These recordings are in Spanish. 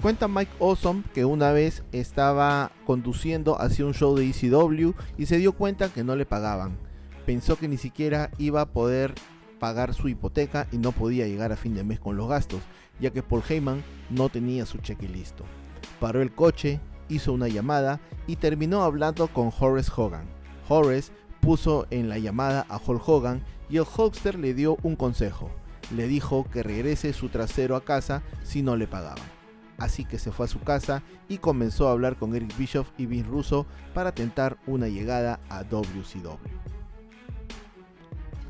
Cuenta Mike Awesome que una vez estaba conduciendo hacia un show de ECW y se dio cuenta que no le pagaban. Pensó que ni siquiera iba a poder pagar su hipoteca y no podía llegar a fin de mes con los gastos, ya que Paul Heyman no tenía su cheque listo. Paró el coche, hizo una llamada y terminó hablando con Horace Hogan. Horace puso en la llamada a Hulk Hogan y el Hulkster le dio un consejo. Le dijo que regrese su trasero a casa si no le pagaban. Así que se fue a su casa y comenzó a hablar con Eric Bischoff y Vince Russo para tentar una llegada a WCW.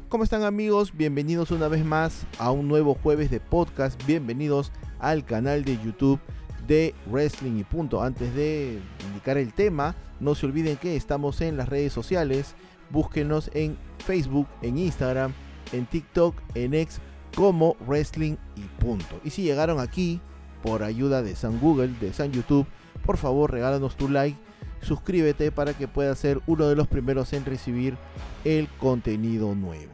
¿Cómo están, amigos? Bienvenidos una vez más a un nuevo jueves de podcast. Bienvenidos al canal de YouTube de Wrestling y Punto. Antes de indicar el tema, no se olviden que estamos en las redes sociales. Búsquenos en Facebook, en Instagram, en TikTok, en X como Wrestling y Punto. Y si llegaron aquí por ayuda de San Google, de San YouTube, por favor regálanos tu like, suscríbete para que puedas ser uno de los primeros en recibir el contenido nuevo.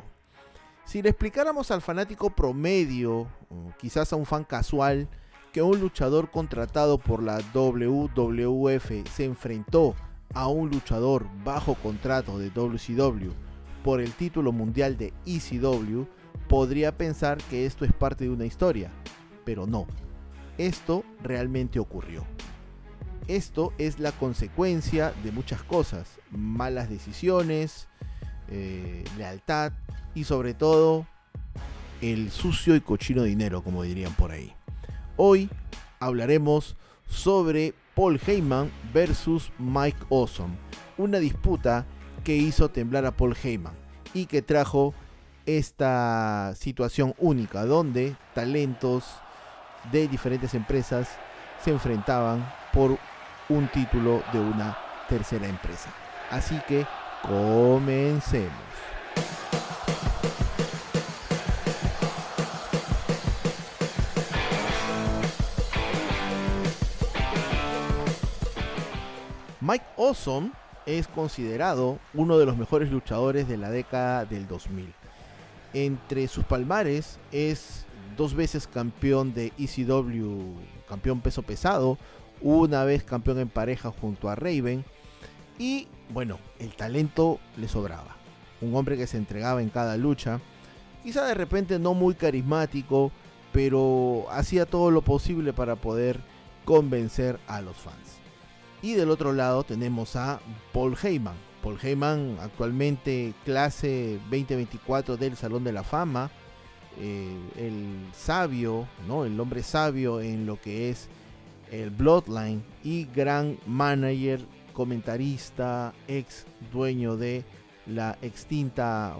Si le explicáramos al fanático promedio, o quizás a un fan casual, que un luchador contratado por la WWF se enfrentó a un luchador bajo contrato de WCW por el título mundial de ECW, podría pensar que esto es parte de una historia, pero no. Esto realmente ocurrió. Esto es la consecuencia de muchas cosas, malas decisiones, lealtad y sobre todo el sucio y cochino dinero, como dirían por ahí. Hoy hablaremos sobre Paul Heyman versus Mike Awesome, una disputa que hizo temblar a Paul Heyman y que trajo esta situación única donde talentos de diferentes empresas se enfrentaban por un título de una tercera empresa. Así que comencemos. Mike Awesome es considerado uno de los mejores luchadores de la década del 2000. Entre sus palmares es 2 veces campeón de ECW, campeón peso pesado, una vez campeón en pareja junto a Raven, y bueno, el talento le sobraba. Un hombre que se entregaba en cada lucha, quizá de repente no muy carismático, pero hacía todo lo posible para poder convencer a los fans. Y del otro lado tenemos a Paul Heyman. Paul Heyman, actualmente clase 2024 del Salón de la Fama, el sabio, ¿no? El hombre sabio en lo que es el Bloodline y gran manager, comentarista, ex dueño de la extinta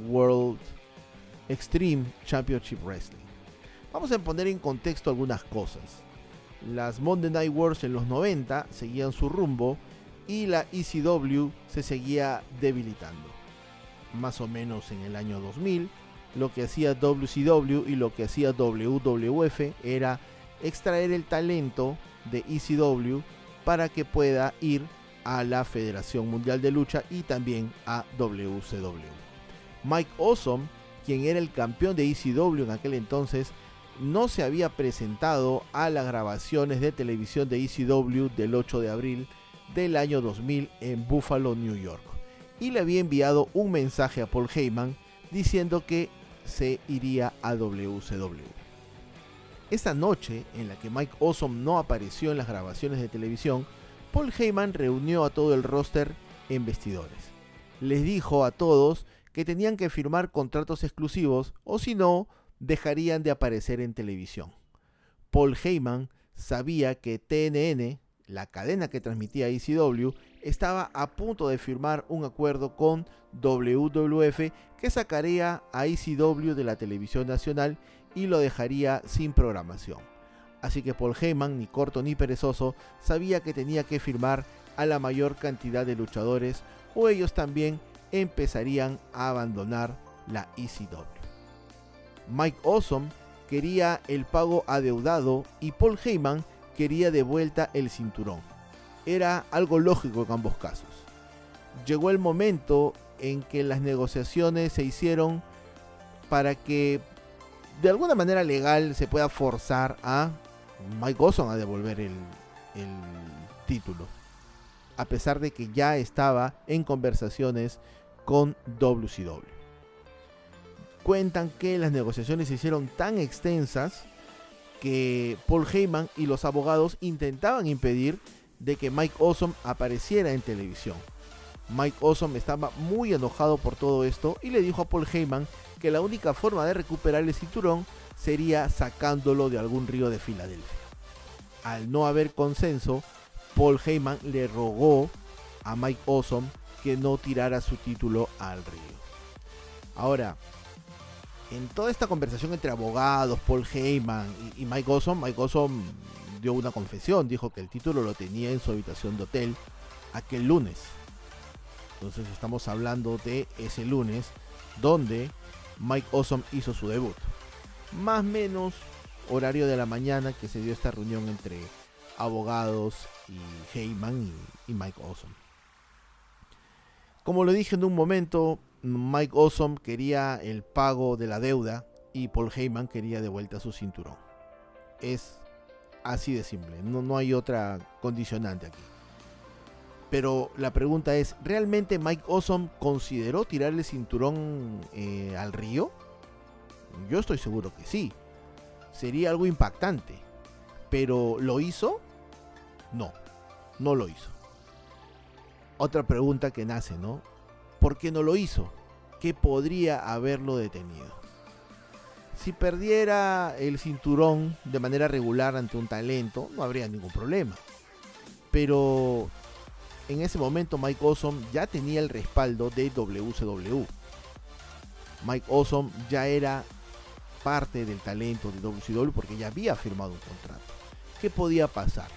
World Extreme Championship Wrestling. Vamos a poner en contexto algunas cosas. Las Monday Night Wars en los 90 seguían su rumbo y la ECW se seguía debilitando. Más o menos en el año 2000, lo que hacía WCW y lo que hacía WWF era extraer el talento de ECW para que pueda ir a la Federación Mundial de Lucha y también a WCW. Mike Awesome, quien era el campeón de ECW en aquel entonces, no se había presentado a las grabaciones de televisión de ECW del 8 de abril del año 2000 en Buffalo, New York, y le había enviado un mensaje a Paul Heyman diciendo que se iría a WCW. Esa noche, en la que Mike Awesome no apareció en las grabaciones de televisión, Paul Heyman reunió a todo el roster en vestidores. Les dijo a todos que tenían que firmar contratos exclusivos o si no, dejarían de aparecer en televisión. Paul Heyman sabía que TNN, la cadena que transmitía ECW, estaba a punto de firmar un acuerdo con WWF que sacaría a ECW de la televisión nacional y lo dejaría sin programación. Así que Paul Heyman, ni corto ni perezoso, sabía que tenía que firmar a la mayor cantidad de luchadores o ellos también empezarían a abandonar la ECW. Mike Awesome quería el pago adeudado y Paul Heyman quería de vuelta el cinturón. Era algo lógico en ambos casos. Llegó el momento en que las negociaciones se hicieron para que de alguna manera legal se pueda forzar a Mike Awesome a devolver el título, a pesar de que ya estaba en conversaciones con WCW. Cuentan que las negociaciones se hicieron tan extensas que Paul Heyman y los abogados intentaban impedir de que Mike Awesome apareciera en televisión. Mike Awesome estaba muy enojado por todo esto y le dijo a Paul Heyman que la única forma de recuperar el cinturón sería sacándolo de algún río de Filadelfia. Al no haber consenso, Paul Heyman le rogó a Mike Awesome que no tirara su título al río. Ahora, en toda esta conversación entre abogados, Paul Heyman y Mike Awesome dio una confesión, dijo que el título lo tenía en su habitación de hotel aquel lunes. Entonces estamos hablando de ese lunes donde Mike Awesome hizo su debut. Más o menos horario de la mañana que se dio esta reunión entre abogados y Heyman y Mike Awesome. Como lo dije en un momento, Mike Awesome quería el pago de la deuda y Paul Heyman quería de vuelta su cinturón. Es así de simple, no hay otra condicionante aquí. Pero la pregunta es, ¿realmente Mike Awesome consideró tirar el cinturón al río? Yo estoy seguro que sí. Sería algo impactante. ¿Pero lo hizo? No lo hizo. Otra pregunta que nace, ¿no? ¿Por qué no lo hizo? ¿Qué podría haberlo detenido? Si perdiera el cinturón de manera regular ante un talento, no habría ningún problema. Pero en ese momento Mike Awesome ya tenía el respaldo de WCW. Mike Awesome ya era parte del talento de WCW porque ya había firmado un contrato. ¿Qué podía pasar?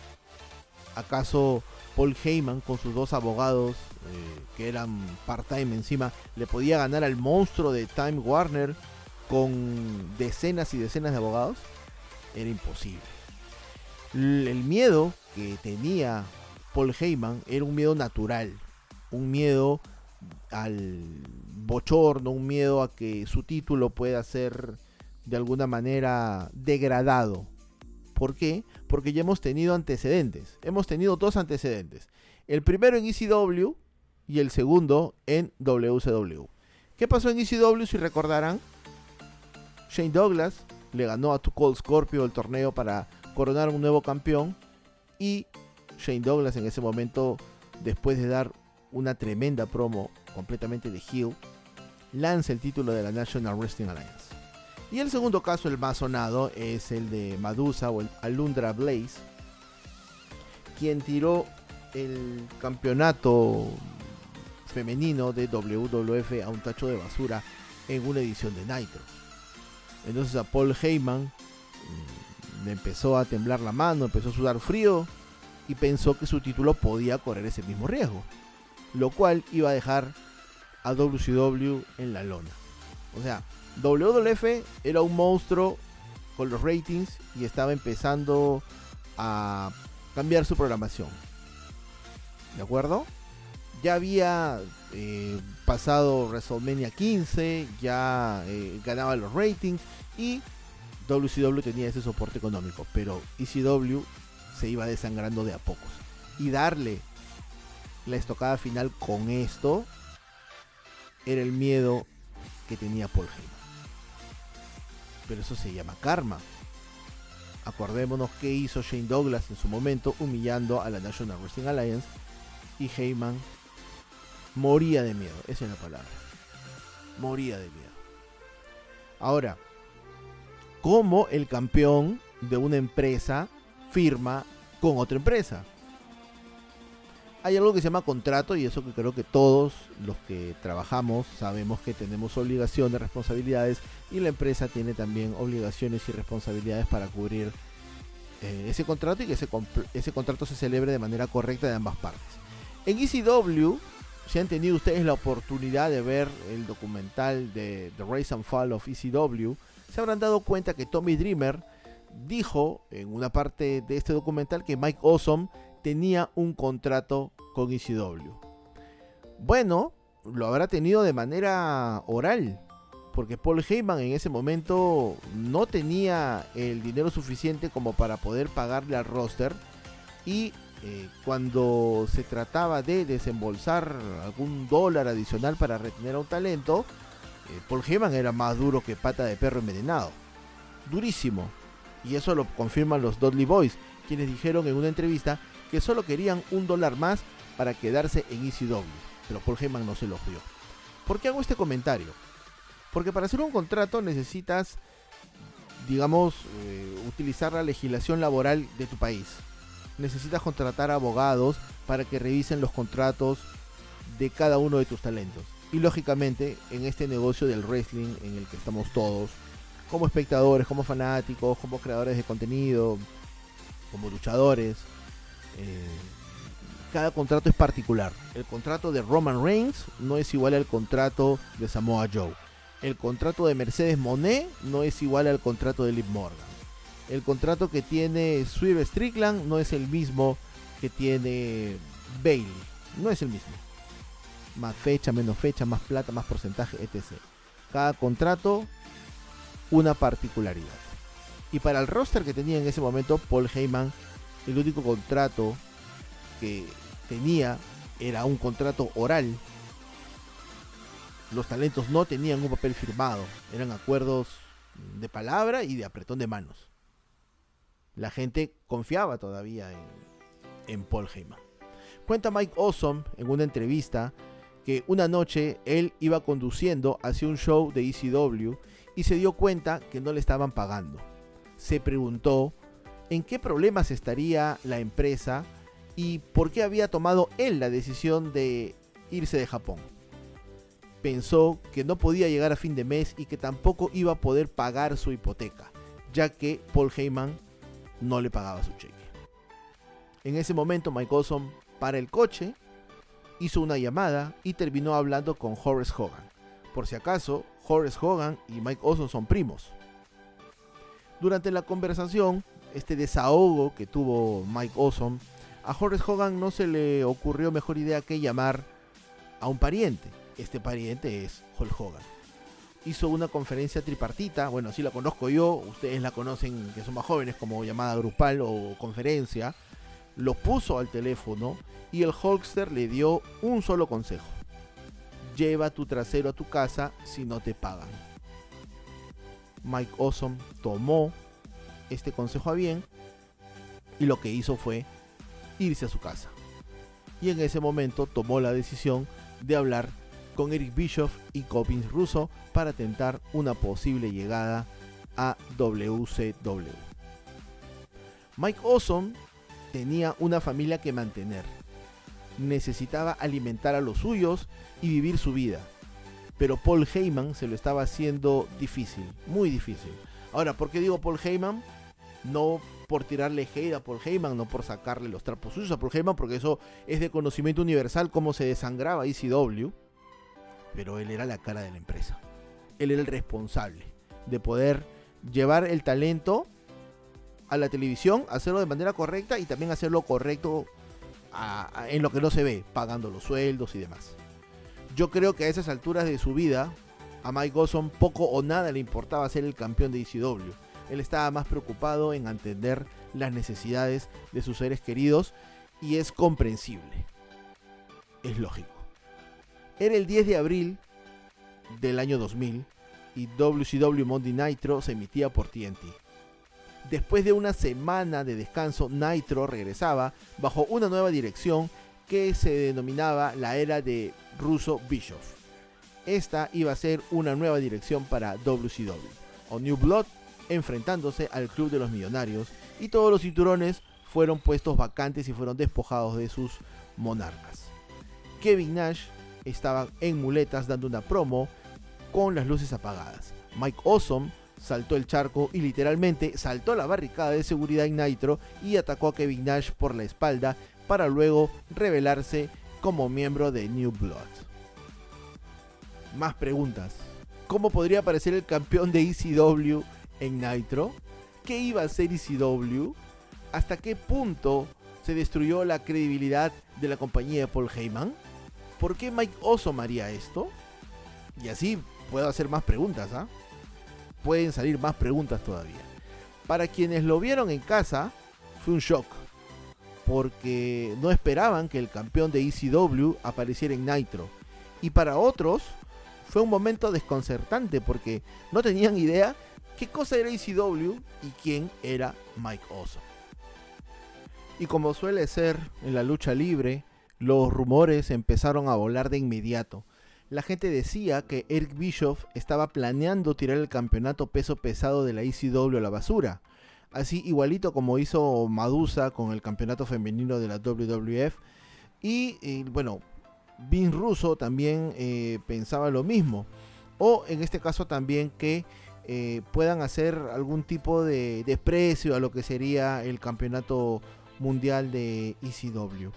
¿Acaso Paul Heyman con sus dos abogados que eran part-time encima le podía ganar al monstruo de Time Warner con decenas y decenas de abogados? Era imposible. El miedo que tenía Paul Heyman era un miedo natural, un miedo al bochorno, un miedo a que su título pueda ser de alguna manera degradado. ¿Por qué? Porque ya hemos tenido antecedentes. Hemos tenido dos antecedentes. El primero en ECW y el segundo en WCW. ¿Qué pasó en ECW? Si recordarán, Shane Douglas le ganó a Too Cold Scorpio el torneo para coronar un nuevo campeón. Y Shane Douglas en ese momento, después de dar una tremenda promo completamente de heel, lanza el título de la National Wrestling Alliance. Y el segundo caso, el más sonado, es el de Madusa o el Alundra Blaze, quien tiró el campeonato femenino de WWF a un tacho de basura en una edición de Nitro. Entonces a Paul Heyman le empezó a temblar la mano, empezó a sudar frío y pensó que su título podía correr ese mismo riesgo, lo cual iba a dejar a WCW en la lona. O sea, WWF era un monstruo con los ratings y estaba empezando a cambiar su programación. ¿De acuerdo? Ya había pasado WrestleMania 15, ya ganaba los ratings y WCW tenía ese soporte económico, pero ECW se iba desangrando de a pocos. Y darle la estocada final con esto era el miedo que tenía Paul Heyman. Pero eso se llama karma. Acordémonos que hizo Shane Douglas en su momento, humillando a la National Wrestling Alliance, y Heyman moría de miedo. Esa es la palabra. Moría de miedo. Ahora, ¿cómo el campeón de una empresa firma con otra empresa? Hay algo que se llama contrato, y eso que creo que todos los que trabajamos sabemos que tenemos obligaciones, responsabilidades, y la empresa tiene también obligaciones y responsabilidades para cubrir ese contrato y que ese contrato se celebre de manera correcta de ambas partes. En ECW, si han tenido ustedes la oportunidad de ver el documental de The Rise and Fall of ECW, se habrán dado cuenta que Tommy Dreamer dijo en una parte de este documental que Mike Awesome tenía un contrato con ECW. Bueno, lo habrá tenido de manera oral, porque Paul Heyman en ese momento no tenía el dinero suficiente como para poder pagarle al roster, y cuando se trataba de desembolsar algún dólar adicional para retener a un talento, Paul Heyman era más duro que pata de perro envenenado, durísimo, y eso lo confirman los Dudley Boyz, quienes dijeron en una entrevista que solo querían $1 más para quedarse en ECW, pero Paul Heyman no se los dio. ¿Por qué hago este comentario? Porque para hacer un contrato necesitas, digamos, utilizar la legislación laboral de tu país. Necesitas contratar abogados para que revisen los contratos de cada uno de tus talentos. Y lógicamente, en este negocio del wrestling en el que estamos todos, como espectadores, como fanáticos, como creadores de contenido, como luchadores, cada contrato es particular. El contrato de Roman Reigns no es igual al contrato de Samoa Joe. El contrato de Mercedes Moné no es igual al contrato de Liv Morgan. El contrato que tiene Swerve Strickland no es el mismo que tiene Bayley. No es el mismo. Más fecha, menos fecha, más plata, más porcentaje, etc. Cada contrato, una particularidad. Y para el roster que tenía en ese momento Paul Heyman, el único contrato que tenía era un contrato oral. Los talentos no tenían un papel firmado, eran acuerdos de palabra y de apretón de manos. La gente confiaba todavía en Paul Heyman. Cuenta Mike Awesome en una entrevista que una noche él iba conduciendo hacia un show de ECW y se dio cuenta que no le estaban pagando. Se preguntó en qué problemas estaría la empresa y por qué había tomado él la decisión de irse de Japón. Pensó que no podía llegar a fin de mes y que tampoco iba a poder pagar su hipoteca, ya que Paul Heyman no le pagaba su cheque. En ese momento Mike Awesome para el coche, hizo una llamada y terminó hablando con Horace Hogan. Por si acaso, Horace Hogan y Mike Awesome son primos. Durante la conversación, este desahogo que tuvo Mike Awesome, a Horace Hogan no se le ocurrió mejor idea que llamar a un pariente. Este pariente es Hulk Hogan. Hizo una conferencia tripartita, bueno, así la conozco yo, ustedes la conocen que son más jóvenes como llamada grupal o conferencia. Lo puso al teléfono y el Hulkster le dio un solo consejo: lleva tu trasero a tu casa si no te pagan. Mike Awesome tomó este consejo a bien y lo que hizo fue irse a su casa. Y en ese momento tomó la decisión de hablar con Eric Bischoff y Vince Russo para tentar una posible llegada a WCW. Mike Awesome tenía una familia que mantener. Necesitaba alimentar a los suyos y vivir su vida. Pero Paul Heyman se lo estaba haciendo difícil, muy difícil. Ahora, ¿por qué digo Paul Heyman? No por tirarle hate a Paul Heyman, no por sacarle los trapos sucios a Paul Heyman, porque eso es de conocimiento universal cómo se desangraba ECW. Pero él era la cara de la empresa. Él era el responsable de poder llevar el talento a la televisión, hacerlo de manera correcta y también hacerlo correcto en lo que no se ve, pagando los sueldos y demás. Yo creo que a esas alturas de su vida, a Mike Awesome poco o nada le importaba ser el campeón de ECW. Él estaba más preocupado en atender las necesidades de sus seres queridos y es comprensible. Es lógico. Era el 10 de abril del año 2000 y WCW Monday Nitro se emitía por TNT. Después de una semana de descanso, Nitro regresaba bajo una nueva dirección que se denominaba la era de Russo Bischoff. Esta iba a ser una nueva dirección para WCW, o New Blood, enfrentándose al Club de los Millonarios, y todos los cinturones fueron puestos vacantes y fueron despojados de sus monarcas. Kevin Nash estaba en muletas dando una promo con las luces apagadas. Mike Awesome saltó el charco y literalmente saltó la barricada de seguridad en Nitro y atacó a Kevin Nash por la espalda para luego revelarse como miembro de New Blood. Más preguntas. ¿Cómo podría aparecer el campeón de ECW en Nitro? ¿Qué iba a hacer ECW? ¿Hasta qué punto se destruyó la credibilidad de la compañía de Paul Heyman? ¿Por qué Mike Awesome haría esto? Y así puedo hacer más preguntas, ¿ah? Pueden salir más preguntas todavía. Para quienes lo vieron en casa, fue un shock, porque no esperaban que el campeón de ECW apareciera en Nitro. Y para otros, fue un momento desconcertante, porque no tenían idea qué cosa era ECW y quién era Mike Awesome. Y como suele ser en la lucha libre, los rumores empezaron a volar de inmediato. La gente decía que Eric Bischoff estaba planeando tirar el campeonato peso pesado de la ECW a la basura. Así igualito como hizo Madusa con el campeonato femenino de la WWF. Y bueno, Vince Russo también pensaba lo mismo. O en este caso también que puedan hacer algún tipo de desprecio a lo que sería el campeonato mundial de ECW.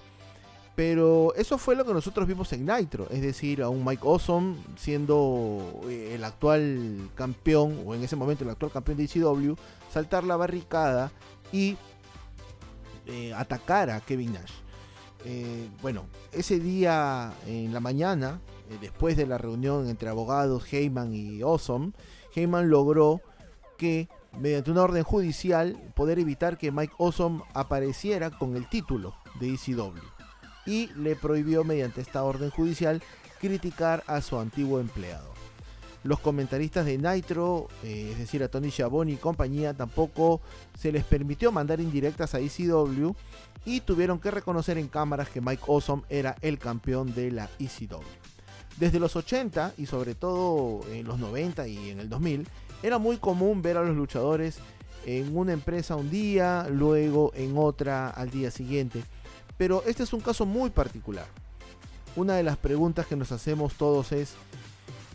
Pero eso fue lo que nosotros vimos en Nitro, es decir, a un Mike Awesome siendo el actual campeón, o en ese momento el actual campeón de ECW, saltar la barricada y atacar a Kevin Nash. Bueno, ese día en la mañana, después de la reunión entre abogados Heyman y Awesome, Heyman logró que mediante una orden judicial poder evitar que Mike Awesome apareciera con el título de ECW. Y le prohibió mediante esta orden judicial criticar a su antiguo empleado. Los comentaristas de Nitro, es decir a Tony Schiavone y compañía, tampoco se les permitió mandar indirectas a ECW y tuvieron que reconocer en cámaras que Mike Awesome era el campeón de la ECW. Desde los 80 y sobre todo en los 90 y en el 2000 era muy común ver a los luchadores en una empresa un día, luego en otra al día siguiente. Pero este es un caso muy particular. Una de las preguntas que nos hacemos todos es,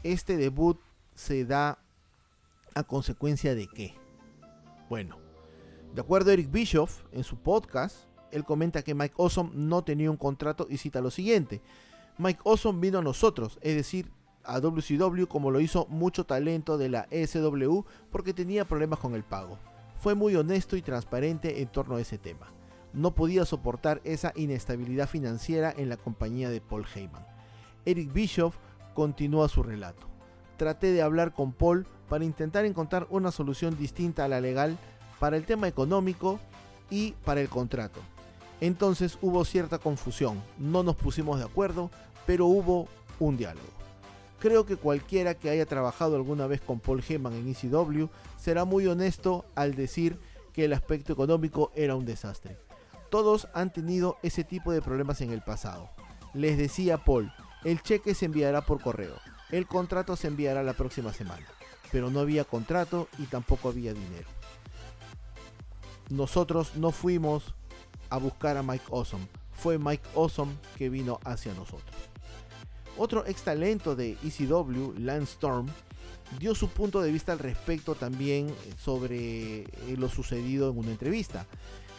¿este debut se da a consecuencia de qué? Bueno, de acuerdo a Eric Bischoff, en su podcast, él comenta que Mike Awesome no tenía un contrato y cita lo siguiente: Mike Awesome vino a nosotros, es decir, a WCW, como lo hizo mucho talento de la ECW, porque tenía problemas con el pago. Fue muy honesto y transparente en torno a ese tema. No podía soportar esa inestabilidad financiera en la compañía de Paul Heyman. Eric Bischoff continúa su relato. Traté de hablar con Paul para intentar encontrar una solución distinta a la legal para el tema económico y para el contrato. Entonces hubo cierta confusión, no nos pusimos de acuerdo, pero hubo un diálogo. Creo que cualquiera que haya trabajado alguna vez con Paul Heyman en ECW será muy honesto al decir que el aspecto económico era un desastre. Todos han tenido ese tipo de problemas en el pasado. Les decía Paul, el cheque se enviará por correo, el contrato se enviará la próxima semana, pero no había contrato y tampoco había dinero. Nosotros no fuimos a buscar a Mike Awesome, fue Mike Awesome que vino hacia nosotros. Otro ex talento de ECW, Lance Storm, dio su punto de vista al respecto también sobre lo sucedido en una entrevista.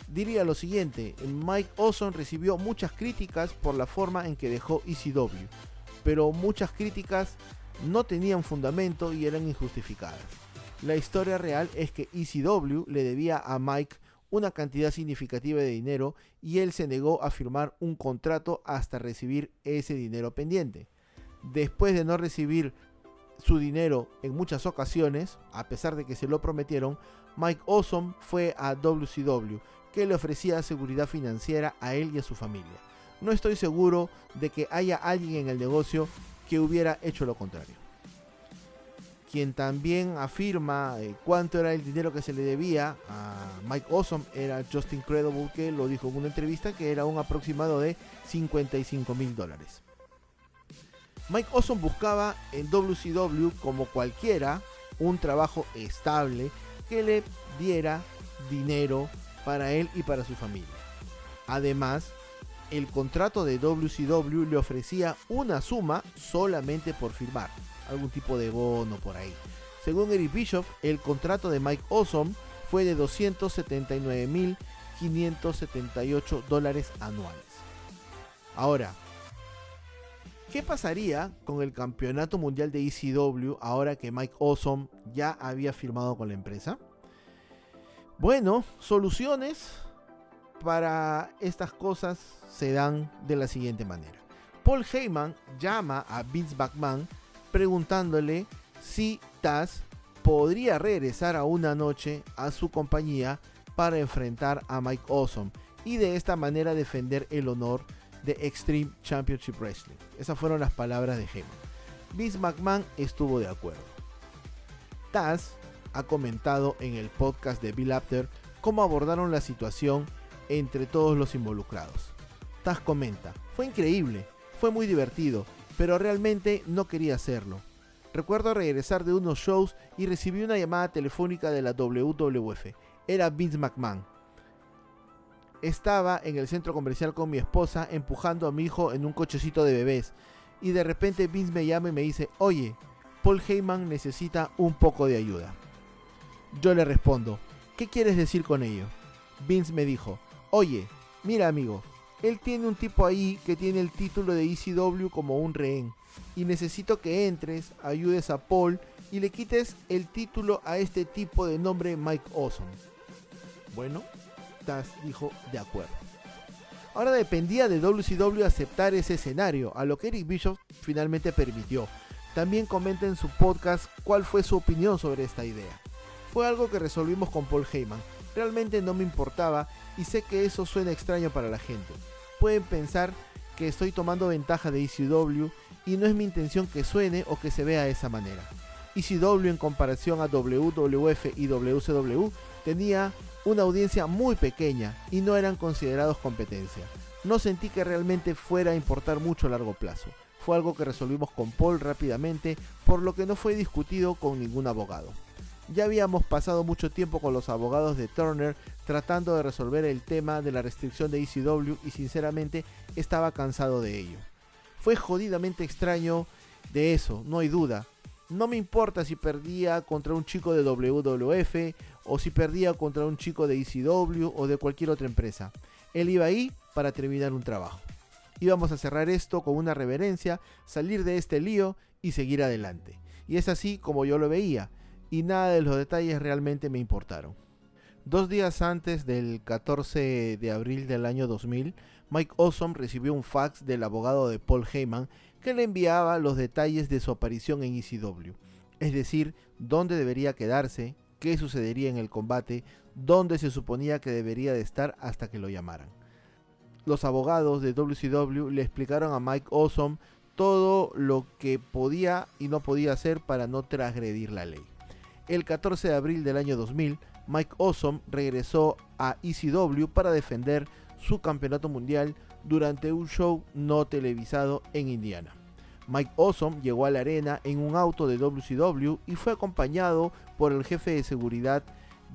Diría lo siguiente: Mike Awesome recibió muchas críticas por la forma en que dejó ECW, pero muchas críticas no tenían fundamento y eran injustificadas. La historia real es que ECW le debía a Mike una cantidad significativa de dinero y él se negó a firmar un contrato hasta recibir ese dinero pendiente. Después de no recibir su dinero en muchas ocasiones, a pesar de que se lo prometieron, Mike Awesome fue a WCW, que le ofrecía seguridad financiera a él y a su familia. No estoy seguro de que haya alguien en el negocio que hubiera hecho lo contrario. Quien también afirma cuánto era el dinero que se le debía a Mike Awesome era Justin Credible, que lo dijo en una entrevista que era un aproximado de $55,000. Mike Awesome buscaba en WCW, como cualquiera, un trabajo estable que le diera dinero para él y para su familia. Además, el contrato de WCW le ofrecía una suma solamente por firmar, algún tipo de bono por ahí. Según Eric Bischoff, el contrato de Mike Awesome fue de $279,578 anuales. Ahora, ¿qué pasaría con el campeonato mundial de ECW ahora que Mike Awesome ya había firmado con la empresa? Bueno, soluciones para estas cosas se dan de la siguiente manera. Paul Heyman llama a Vince McMahon preguntándole si Taz podría regresar a una noche a su compañía para enfrentar a Mike Awesome y de esta manera defender el honor de Extreme Championship Wrestling. Esas fueron las palabras de Heyman. Vince McMahon estuvo de acuerdo. Taz ha comentado en el podcast de Bill Apter cómo abordaron la situación entre todos los involucrados. Taz comenta: fue increíble, fue muy divertido, pero realmente no quería hacerlo. Recuerdo regresar de unos shows y recibí una llamada telefónica de la WWF. Era Vince McMahon. Estaba en el centro comercial con mi esposa empujando a mi hijo en un cochecito de bebés y de repente Vince me llama y me dice: oye, Paul Heyman necesita un poco de ayuda. Yo le respondo: ¿qué quieres decir con ello? Vince me dijo: oye, mira amigo, él tiene un tipo ahí que tiene el título de ECW como un rehén y necesito que entres, ayudes a Paul y le quites el título a este tipo de nombre Mike Awesome. Bueno, Taz dijo de acuerdo. Ahora dependía de WCW aceptar ese escenario, a lo que Eric Bischoff finalmente permitió. También comenta en su podcast cuál fue su opinión sobre esta idea. Fue algo que resolvimos con Paul Heyman. Realmente no me importaba y sé que eso suena extraño para la gente. Pueden pensar que estoy tomando ventaja de ECW y no es mi intención que suene o que se vea de esa manera. ECW en comparación a WWF y WCW tenía una audiencia muy pequeña y no eran considerados competencia. No sentí que realmente fuera a importar mucho a largo plazo. Fue algo que resolvimos con Paul rápidamente, por lo que no fue discutido con ningún abogado. Ya habíamos pasado mucho tiempo con los abogados de Turner tratando de resolver el tema de la restricción de ECW y sinceramente estaba cansado de ello. Fue jodidamente extraño de eso, no hay duda. No me importa si perdía contra un chico de WWF o si perdía contra un chico de ECW o de cualquier otra empresa. Él iba ahí para terminar un trabajo. Íbamos a cerrar esto con una reverencia, salir de este lío y seguir adelante. Y es así como yo lo veía. Y nada de los detalles realmente me importaron. 2 días antes del 14 de abril del año 2000, Mike Awesome recibió un fax del abogado de Paul Heyman que le enviaba los detalles de su aparición en ECW, es decir, dónde debería quedarse, qué sucedería en el combate, dónde se suponía que debería de estar hasta que lo llamaran. Los abogados de WCW le explicaron a Mike Awesome todo lo que podía y no podía hacer para no transgredir la ley. El 14 de abril del año 2000, Mike Awesome regresó a ECW para defender su campeonato mundial durante un show no televisado en Indiana. Mike Awesome llegó a la arena en un auto de WCW y fue acompañado por el jefe de seguridad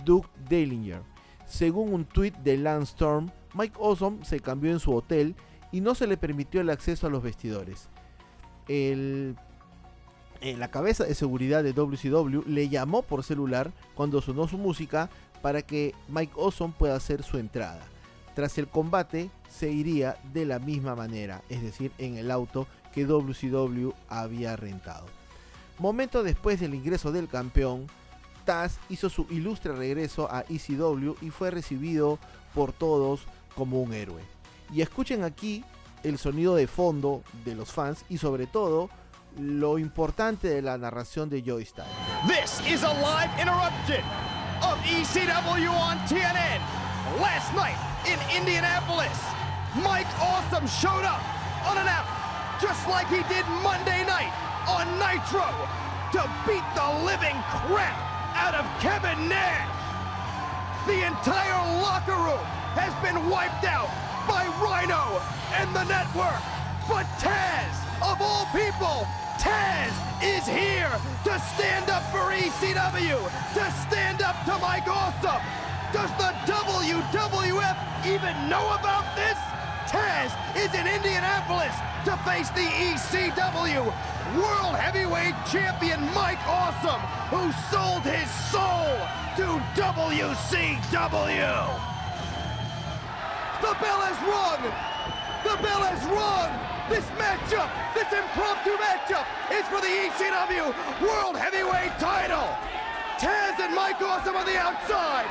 Doug Dalinger. Según un tweet de Lance Storm, Mike Awesome se cambió en su hotel y no se le permitió el acceso a los vestidores. La cabeza de seguridad de WCW le llamó por celular cuando sonó su música para que Mike Awesome pueda hacer su entrada. Tras el combate se iría de la misma manera, es decir, en el auto que WCW había rentado. Momento después del ingreso del campeón, Taz hizo su ilustre regreso a ECW y fue recibido por todos como un héroe. Y escuchen aquí el sonido de fondo de los fans y sobre todo lo importante de la narración de Joey Styles. This is a live interruption of ECW on TNN. Last night in Indianapolis, Mike Awesome showed up unannounced, just like he did Monday night on Nitro, to beat the living crap out of Kevin Nash. The entire locker room has been wiped out by Rhino and the network, but Taz, of all people, Taz is here to stand up for ECW, to stand up to Mike Awesome. Does the WWF even know about this? Taz is in Indianapolis to face the ECW World Heavyweight Champion Mike Awesome, who sold his soul to WCW. The bell has rung! The bell has rung! This matchup, this impromptu matchup, is for the ECW World Heavyweight title. Taz and Mike Awesome on the outside.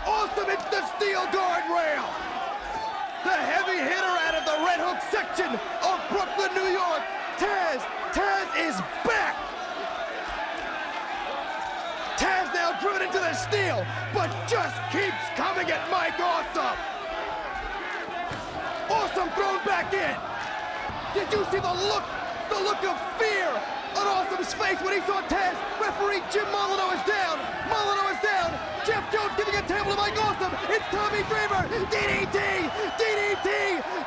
Awesome hits the steel guardrail. The heavy hitter out of the Red Hook section of Brooklyn, New York. Taz is back. driven into the steel, but just keeps coming at Mike Awesome. Awesome thrown back in. Did you see the look of fear on Awesome's face when he saw Taz? Referee Jim Molyneux is down. Molyneux is down. Jeff Jones giving a table to Mike Awesome. It's Tommy Dreamer. DDT. DDT.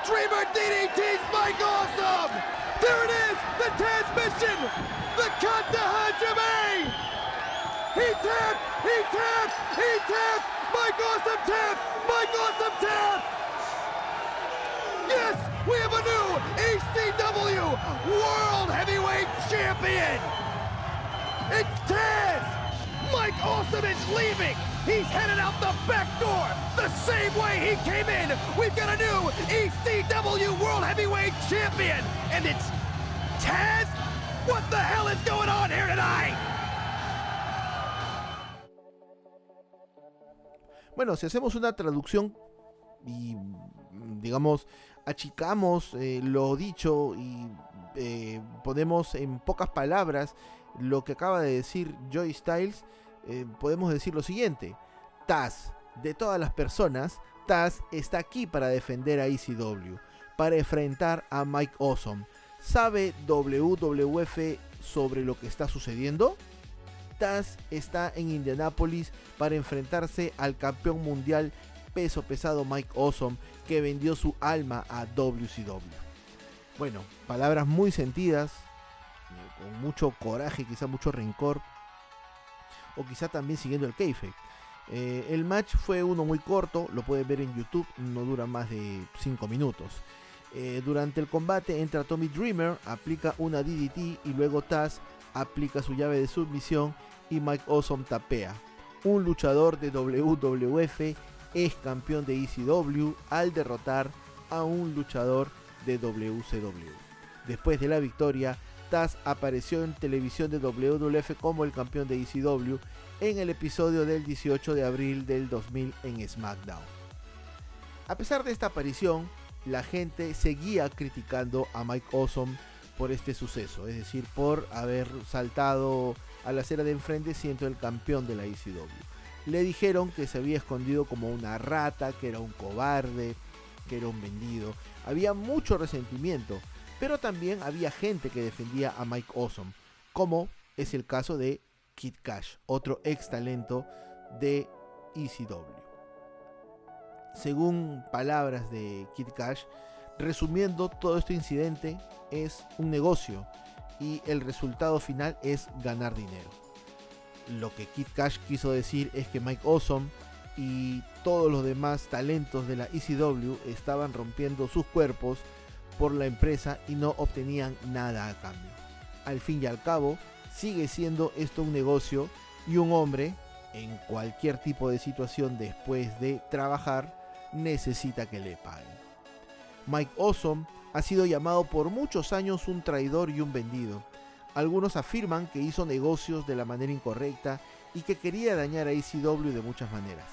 Dreamer DDT's Mike Awesome. There it is. The Taz mission. The Kata Hajime. He tapped. He tapped. He tapped. Mike Awesome tapped. Mike Awesome tapped. Yes, we have a new ECW World Heavyweight Champion! It's Taz! Mike Awesome is leaving! He's headed out the back door, the same way he came in! We've got a new ECW World Heavyweight Champion! And it's Taz? What the hell is going on here tonight? Bueno, si hacemos una traducción y, digamos, achicamos lo dicho y ponemos en pocas palabras lo que acaba de decir Joey Styles, podemos decir lo siguiente: Taz, de todas las personas, Taz está aquí para defender a ECW, para enfrentar a Mike Awesome. ¿Sabe WWF sobre lo que está sucediendo? Taz está en Indianápolis para enfrentarse al campeón mundial peso pesado Mike Awesome, que vendió su alma a WCW. Bueno, palabras muy sentidas, con mucho coraje, quizá mucho rencor, o quizá también siguiendo el kayfabe. El match fue uno muy corto, lo pueden ver en YouTube, no dura más de 5 minutos. Durante el combate entra Tommy Dreamer, aplica una DDT y luego Taz aplica su llave de submisión y Mike Awesome tapea. Un luchador de WWF es campeón de ECW al derrotar a un luchador de WCW. Después de la victoria, Taz apareció en televisión de WWF como el campeón de ECW en el episodio del 18 de abril del 2000 en SmackDown. A pesar de esta aparición, la gente seguía criticando a Mike Awesome por este suceso, es decir, por haber saltado a la acera de enfrente siendo el campeón de la ECW. Le dijeron que se había escondido como una rata, que era un cobarde, que era un vendido. Había mucho resentimiento, pero también había gente que defendía a Mike Awesome, como es el caso de Kid Cash, otro ex talento de ECW. Según palabras de Kid Cash, resumiendo, todo este incidente es un negocio y el resultado final es ganar dinero. Lo que Kid Cash quiso decir es que Mike Awesome y todos los demás talentos de la ECW estaban rompiendo sus cuerpos por la empresa y no obtenían nada a cambio. Al fin y al cabo, sigue siendo esto un negocio y un hombre, en cualquier tipo de situación después de trabajar, necesita que le paguen. Mike Awesome ha sido llamado por muchos años un traidor y un vendido. Algunos afirman que hizo negocios de la manera incorrecta y que quería dañar a ECW de muchas maneras.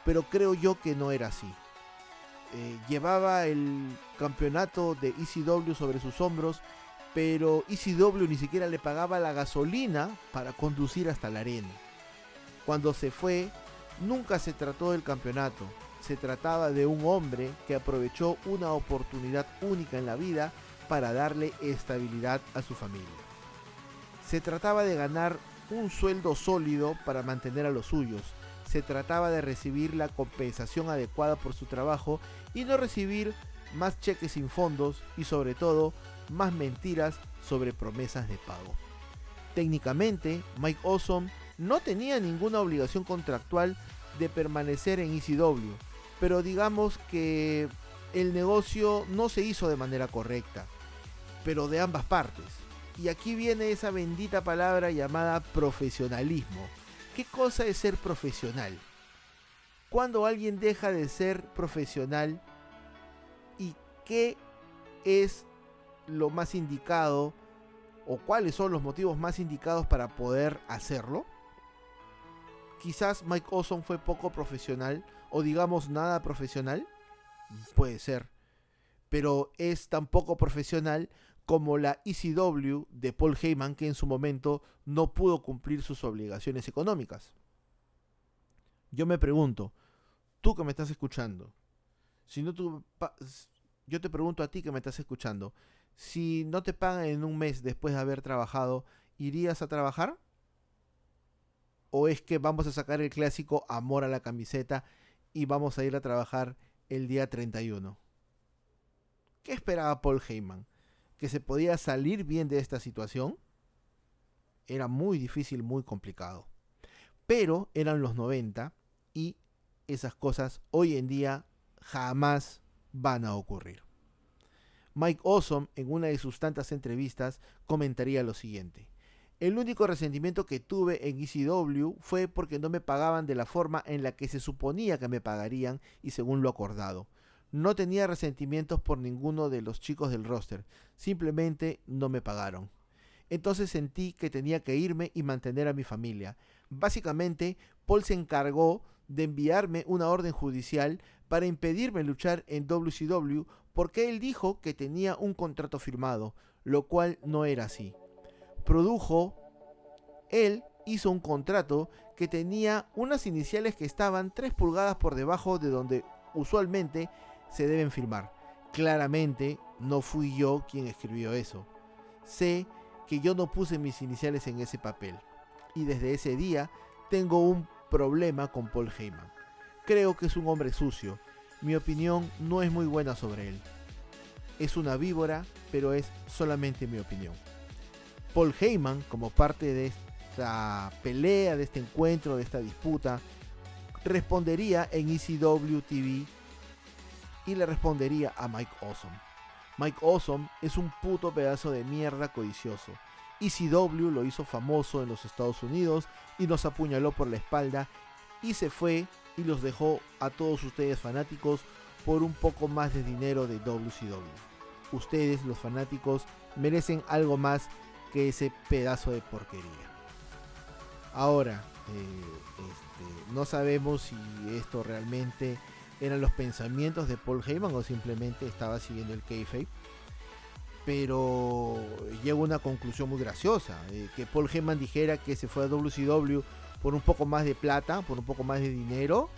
Pero creo yo que no era así. Llevaba el campeonato de ECW sobre sus hombros, pero ECW ni siquiera le pagaba la gasolina para conducir hasta la arena. Cuando se fue, nunca se trató del campeonato. Se trataba de un hombre que aprovechó una oportunidad única en la vida para darle estabilidad a su familia. Se trataba de ganar un sueldo sólido para mantener a los suyos. Se trataba de recibir la compensación adecuada por su trabajo y no recibir más cheques sin fondos y, sobre todo, más mentiras sobre promesas de pago. Técnicamente, Mike Awesome no tenía ninguna obligación contractual de permanecer en ECW, pero digamos que el negocio no se hizo de manera correcta, pero de ambas partes. Y aquí viene esa bendita palabra llamada profesionalismo. ¿Qué cosa es ser profesional? ¿Cuándo alguien deja de ser profesional? ¿Y qué es lo más indicado? ¿O cuáles son los motivos más indicados para poder hacerlo? Quizás Mike Awesome fue poco profesional, o digamos nada profesional. Puede ser. Pero es tan poco profesional como la ECW de Paul Heyman, que en su momento no pudo cumplir sus obligaciones económicas. Yo me pregunto, tú que me estás escuchando, si no yo te pregunto a ti que me estás escuchando, si no te pagan en un mes después de haber trabajado, ¿irías a trabajar? ¿O es que vamos a sacar el clásico amor a la camiseta y vamos a ir a trabajar el día 31? ¿Qué esperaba Paul Heyman? ¿Que se podía salir bien de esta situación? Era muy difícil, muy complicado. Pero eran los 90 y esas cosas hoy en día jamás van a ocurrir. Mike Awesome, en una de sus tantas entrevistas, comentaría lo siguiente: el único resentimiento que tuve en ECW fue porque no me pagaban de la forma en la que se suponía que me pagarían y según lo acordado. No tenía resentimientos por ninguno de los chicos del roster, simplemente no me pagaron. Entonces sentí que tenía que irme y mantener a mi familia. Básicamente, Paul se encargó de enviarme una orden judicial para impedirme luchar en WCW porque él dijo que tenía un contrato firmado, lo cual no era así. Él hizo un contrato que tenía unas iniciales que estaban 3 pulgadas por debajo de donde usualmente se deben firmar. Claramente no fui yo quien escribió eso. Sé que yo no puse mis iniciales en ese papel. Y desde ese día tengo un problema con Paul Heyman. Creo que es un hombre sucio. Mi opinión no es muy buena sobre él. Es una víbora, pero es solamente mi opinión. Paul Heyman, como parte de esta pelea, de este encuentro, de esta disputa, respondería en ECW TV y le respondería a Mike Awesome. Mike Awesome es un puto pedazo de mierda codicioso. ECW lo hizo famoso en los Estados Unidos y nos apuñaló por la espalda y se fue y los dejó a todos ustedes fanáticos por un poco más de dinero de WCW. Ustedes, los fanáticos, merecen algo más que ese pedazo de porquería. Ahora, no sabemos si esto realmente eran los pensamientos de Paul Heyman o simplemente estaba siguiendo el kayfabe, pero llegó a una conclusión muy graciosa, que Paul Heyman dijera que se fue a WCW por un poco más de plata, por un poco más de dinero.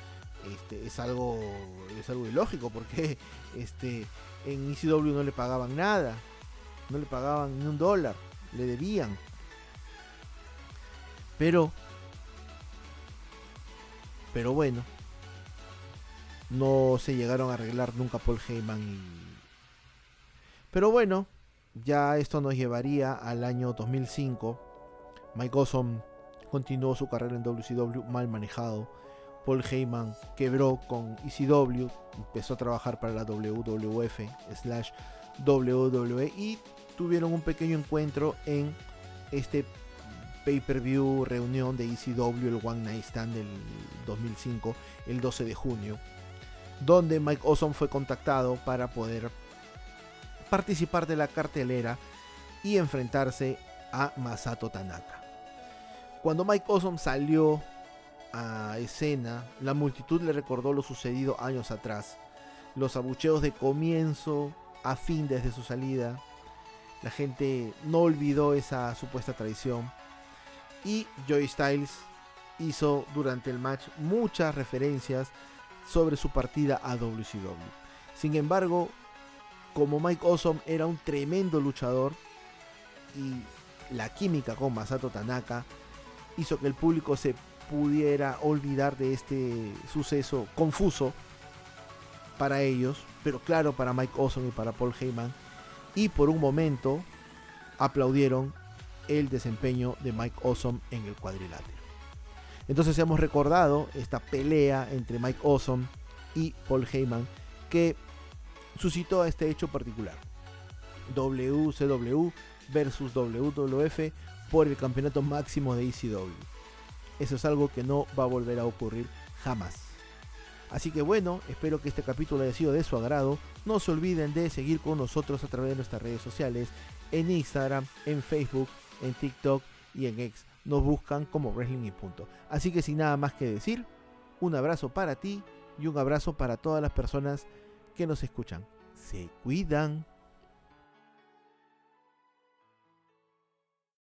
Es algo ilógico, porque en ECW no le pagaban nada, no le pagaban ni $1, le debían. Pero bueno, no se llegaron a arreglar nunca Paul Heyman pero bueno, ya esto nos llevaría al año 2005. Mike Awesome continuó su carrera en WCW mal manejado. Paul Heyman quebró con ECW, empezó a trabajar para la WWF/WWE y tuvieron un pequeño encuentro en este pay-per-view reunión de ECW, el One Night Stand del 2005, el 12 de junio, donde Mike Awesome fue contactado para poder participar de la cartelera y enfrentarse a Masato Tanaka. Cuando Mike Awesome salió a escena, la multitud le recordó lo sucedido años atrás, los abucheos de comienzo a fin desde su salida. La gente no olvidó esa supuesta traición y Joey Styles hizo durante el match muchas referencias sobre su partida a WCW. Sin embargo, como Mike Awesome era un tremendo luchador y la química con Masato Tanaka hizo que el público se pudiera olvidar de este suceso confuso para ellos, pero claro para Mike Awesome y para Paul Heyman, y por un momento aplaudieron el desempeño de Mike Awesome en el cuadrilátero. Entonces hemos recordado esta pelea entre Mike Awesome y Paul Heyman que suscitó este hecho particular: WCW versus WWF por el campeonato máximo de ECW. Eso es algo que no va a volver a ocurrir jamás. Así que bueno, espero que este capítulo haya sido de su agrado. No se olviden de seguir con nosotros a través de nuestras redes sociales, en Instagram, en Facebook, en TikTok y en X. Nos buscan como Wrestling y Punto. Así que sin nada más que decir, un abrazo para ti y un abrazo para todas las personas que nos escuchan. Se cuidan.